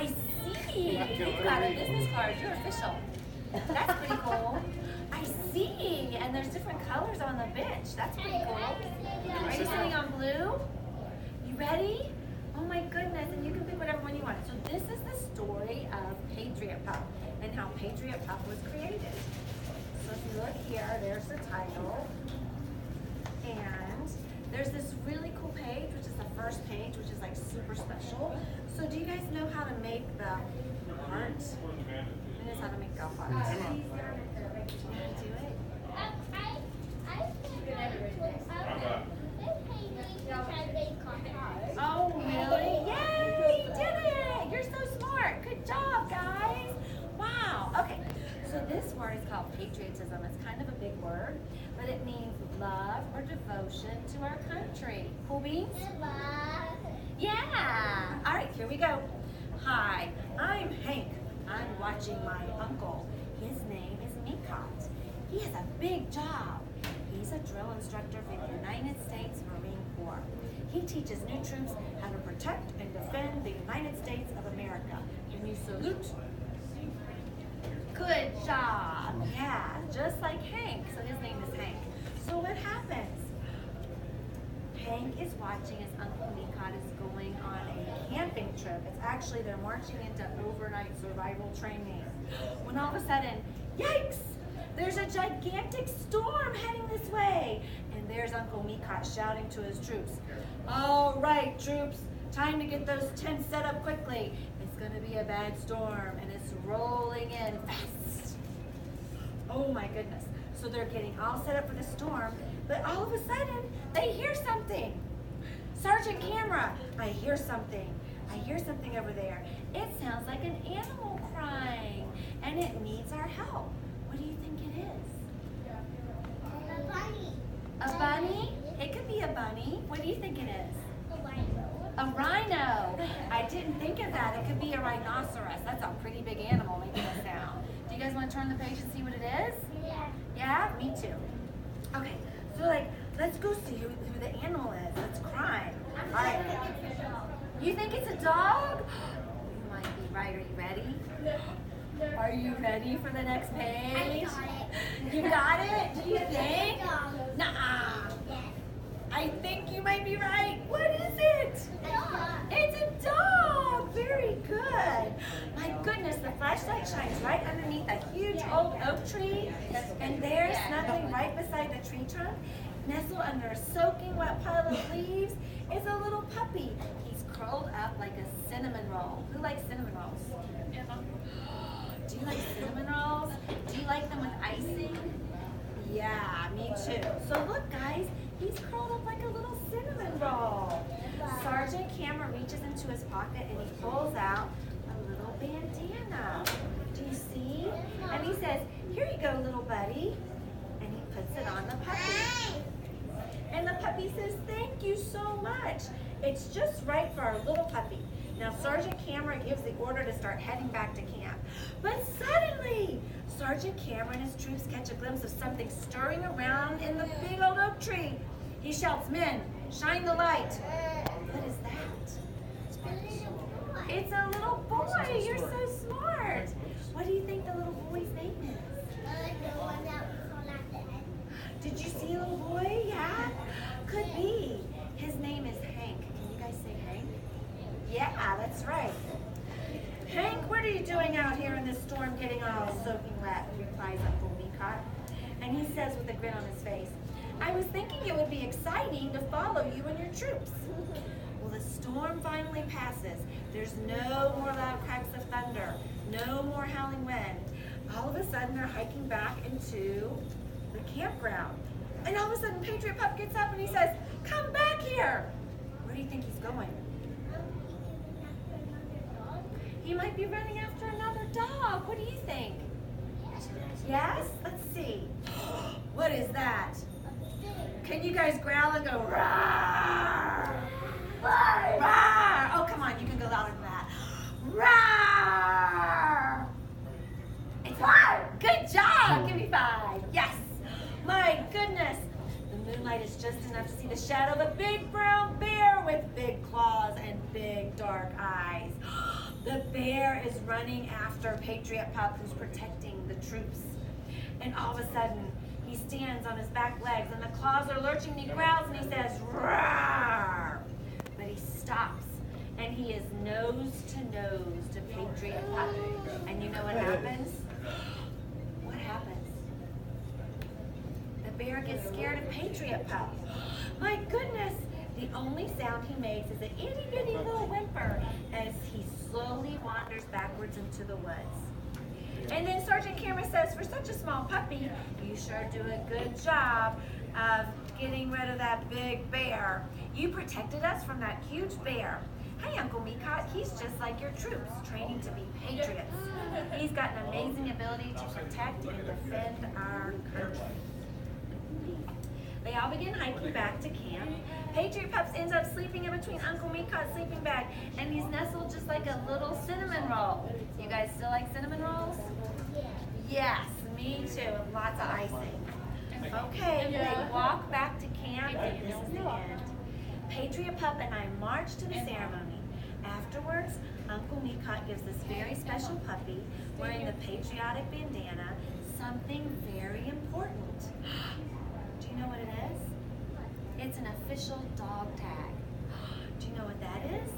I see. You've got a business card. You're official. That's pretty cool. I see. And there's different colors on the bench. That's pretty cool. Are you sitting on blue? You ready? Oh my goodness. And you can pick whatever one you want. So this is the story of Patriot Pup and how Patriot Pup was created. So if you look here, there's the title. And there's this really cool page, which is the first page, which is like super special. So do you guys know how to make the heart? It is how to make the heart. You know how to do it? Oh, really? Yay! You did it! You're so smart. Good job, guys. Wow. Okay. So this word is called patriotism. It's kind of a big word, but it means love or devotion to our country. Cool beans? Yeah. All right, here we go. Hi, I'm Hank. I'm watching my uncle. His name is Mikot. He has a big job. He's a drill instructor for the United States Marine Corps. He teaches new troops how to protect and defend the United States of America. Can you salute? Good job. Yeah, just like Hank. So his name is Hank. So what happens? Hank is watching his Uncle Mikot is going on a camping trip. It's actually, they're marching into overnight survival training. When all of a sudden, yikes! There's a gigantic storm heading this way. And there's Uncle Mikot shouting to his troops, all right, troops, time to get those tents set up quickly. It's going to be a bad storm, and it's rolling in fast. Oh my goodness. So they're getting all set up for the storm, but all of a sudden, they hear something. Sergeant Camera, I hear something. I hear something over there. It sounds like an animal crying, and it needs our help. What do you think it is? A bunny. A bunny? It could be a bunny. What do you think it is? A rhino. A rhino. I didn't think of that. It could be a rhinoceros. That's a pretty big animal making a sound. Do you guys want to turn the page and see what it is? Yeah. Yeah, me too. Okay, so let's go see who the animal is that's crying. All right. You think it's a dog? You might be right. Are you ready? Are you ready for the next page? I got it. You got it? Do you think? Dog. Nuh-uh. Yes. I think you might be right. What is it? A dog. It's a dog. Very good. My goodness, the flashlight shines right underneath a huge old oak tree. And there, snuggling right beside the tree trunk, nestled under a soaking wet pile of leaves, is a little puppy. He's curled up like a cinnamon roll. Who likes cinnamon rolls? Do you like cinnamon rolls? Do you like them with icing? Yeah, me too. So look, guys, he's curled up like a little cinnamon roll. Sergeant Camera reaches into his pocket and he pulls out a little bandana. Do you see? And he says, here you go, little buddy. And he puts it on the puppy. And the puppy says, thank you so much. It's just right for our little puppy. Now, Sergeant Camera gives the order to start heading back to camp. But suddenly, Sergeant Camera and his troops catch a glimpse of something stirring around in the big old oak tree. He shouts, men, shine the light. What is that? It's a little boy. You're so smart. What do you think the little boy's name is? The one that was on at the end. Did you see a little boy? Yeah? Could be. His name is Hank. Can you guys say Hank? Yeah, that's right. Hank, what are you doing out here in this storm getting all soaking wet? Replies Uncle Mikot. And he says with a grin on his face, I was thinking it would be exciting to follow you and your troops. Well, the storm finally passes. There's no more loud cracks of thunder, no more howling wind. All of a sudden, they're hiking back into the campground. And all of a sudden, Patriot Pup gets up and he says, come back here. Where do you think he's going? He might be running after another dog. What do you think? Yes? Let's see. What is that? Can you guys growl and go, roar? Roar! Oh, come on, you can go louder than that. Roar! It's roar! Good job! Give me 5. Yes! My goodness! The moonlight is just enough to see the shadow of a big brown bear with big claws and big dark eyes. The bear is running after Patriot Pup, who's protecting the troops. And all of a sudden, he stands on his back legs and the claws are lurching and he growls and he says, "Roar!" But he stops and he is nose to nose to Patriot Pup. And you know what happens? What happens? The bear gets scared of Patriot Pup. My goodness! The only sound he makes is an itty bitty little whimper as he slowly wanders backwards into the woods. And then Sergeant Cameron says, for such a small puppy, you sure do a good job of getting rid of that big bear. You protected us from that huge bear. Hey, Uncle Meerkat, he's just like your troops, training to be patriots. He's got an amazing ability to protect and defend our country. They all begin hiking back to camp. Patriot Pups ends up sleeping in between Uncle Meerkat's sleeping bag, and he's nestled just like a little cinnamon roll. You guys still like cinnamon rolls? Yes, me too, with lots of icing. Okay, they walk back to camp, and this is the end. Patriot Pup and I march to the ceremony. Afterwards, Uncle Meerkat gives this very special puppy, wearing the patriotic bandana, something very important. Do you know what it is? It's an official dog tag. Do you know what that is?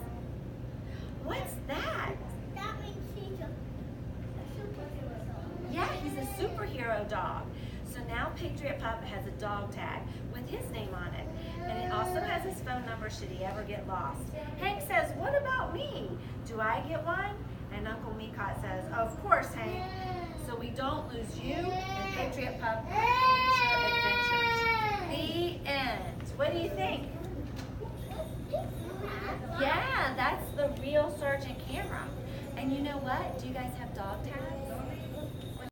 What's that? That means he's a superhero. Yeah, he's a superhero dog. So now Patriot Pup has a dog tag with his name on it. And it also has his phone number should he ever get lost. Hank says, what about me? Do I get one? And Uncle Meerkat says, of course, Hank. So we don't lose you and Patriot Pup future adventures. The end. What do you think? Yeah, that's the real Sergeant Cameron. And you know what? Do you guys have dog tags?